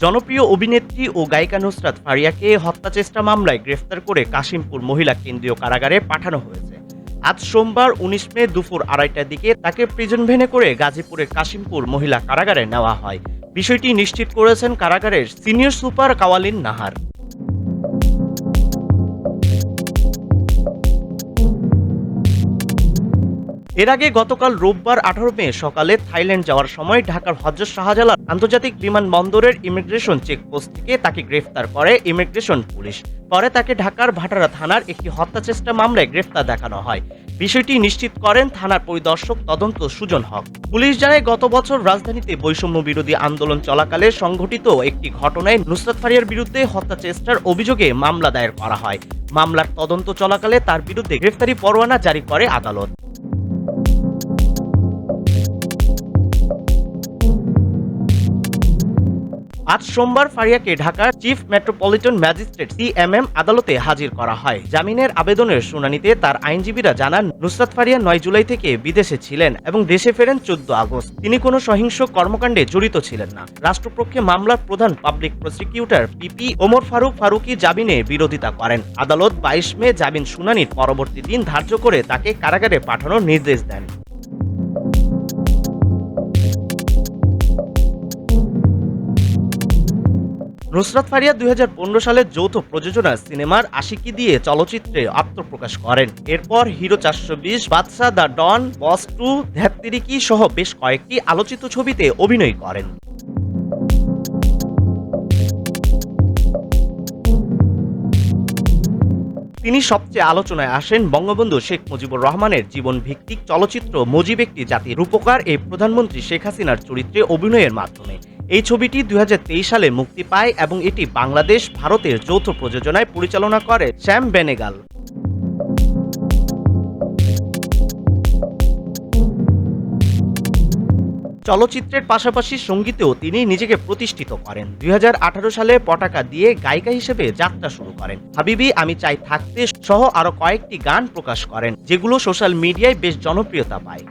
জনপ্রিয় অভিনেত্রী ও গায়িকা নুসরাত ফারিয়াকে হত্যাচেষ্টা মামলায় গ্রেফতার করে কাশিমপুর মহিলা কেন্দ্রীয় কারাগারে পাঠানো হয়েছে। আজ সোমবার ১৯ মে দুপুর ২:৩০টার দিকে তাকে প্রিজন ভ্যানে করে গাজীপুরের কাশিমপুর মহিলা কারাগারে নেওয়া হয়। বিষয়টি নিশ্চিত করেছেন কারাগারের সিনিয়র সুপার কাওয়ালিন নাহার। এর আগে গতকাল রোববার ১৮ মে সকালে থাইল্যান্ড যাওয়ার সময় ঢাকার হযরত শাহজালাল আন্তর্জাতিক বিমানবন্দরের ইমিগ্রেশন চেকপোস্ট থেকে তাকে গ্রেফতার করে ইমিগ্রেশন পুলিশ। পরে তাকে ঢাকার ভাটারা থানার একটি হত্যাচেষ্টা মামলায় গ্রেফতার দেখানো হয়। বিষয়টি নিশ্চিত করেন থানার পরিদর্শক তদন্ত সুজন হক। পুলিশ জানায়, গত বছর রাজধানীতে বৈষম্য বিরোধী আন্দোলন চলাকালে সংঘটিত একটি ঘটনায় নুসরাত ফারিয়ার বিরুদ্ধে হত্যাচেষ্টার অভিযোগে মামলা দায়ের করা হয়। মামলার তদন্ত চলাকালে তার বিরুদ্ধে গ্রেফতারি পরোয়ানা জারি করে আদালত। আজ সোমবার ফারিয়াকে ঢাকার চিফ মেট্রোপলিটন ম্যাজিস্ট্রেট সিএমএম আদালতে হাজির করা হয়। জামিনের আবেদনের শুনানিতে তার আইনজীবীরা জানান, নুসরাত ফারিয়া ৯ জুলাই থেকে বিদেশে ছিলেন এবং দেশে ফেরেন ১৪ আগস্ট। তিনি কোনো সহিংস কর্মকাণ্ডে জড়িত ছিলেন না। রাষ্ট্রপক্ষে মামলার প্রধান public prosecutor PP Omar Faruqui জামিনে বিরোধিতা করেন। আদালত ২২ মে জামিন শুনানির পরবর্তী দিন ধার্য করে তাকে কারাগারে পাঠানোর নির্দেশ দেন। নুসরাত ফারিয়া ২০১৫ সালে যৌথ প্রযোজনার সিনেমার আশিকি দিয়ে চলচ্চিত্রে আত্মপ্রকাশ করেন। এরপর হিরো ৪২০, বাদশা, দ্য ডন, বস 2, ধ্যাত্তেরিকি সহ বেশ কয়েকটি আলোচিত ছবিতে অভিনয় করেন। তিনি সবচেয়ে আলোচনায় আসেন বঙ্গবন্ধু শেখ মুজিবুর রহমানের জীবন ভিত্তিক চলচ্চিত্র মুজিব একটি জাতির রূপকার এই প্রধানমন্ত্রী শেখ হাসিনার চরিত্রে অভিনয়ের মাধ্যমে। এই ছবিটি ২০২৩ সালে মুক্তি পায় এবং এটি বাংলাদেশ ভারতের যৌথ প্রযোজনায় পরিচালনা করে শ্যাম বেনেগাল। চলচ্চিত্রের পাশাপাশি সঙ্গীতেও তিনি নিজেকে প্রতিষ্ঠিত করেন। ২০১৮ সালে পটাকা দিয়ে গায়িকা হিসেবে যাত্রা শুরু করেন। হাবিবি, আমি চাই থাকতে সহ আরো কয়েকটি গান প্রকাশ করেন, যেগুলো সোশ্যাল মিডিয়ায় বেশ জনপ্রিয়তা পায়।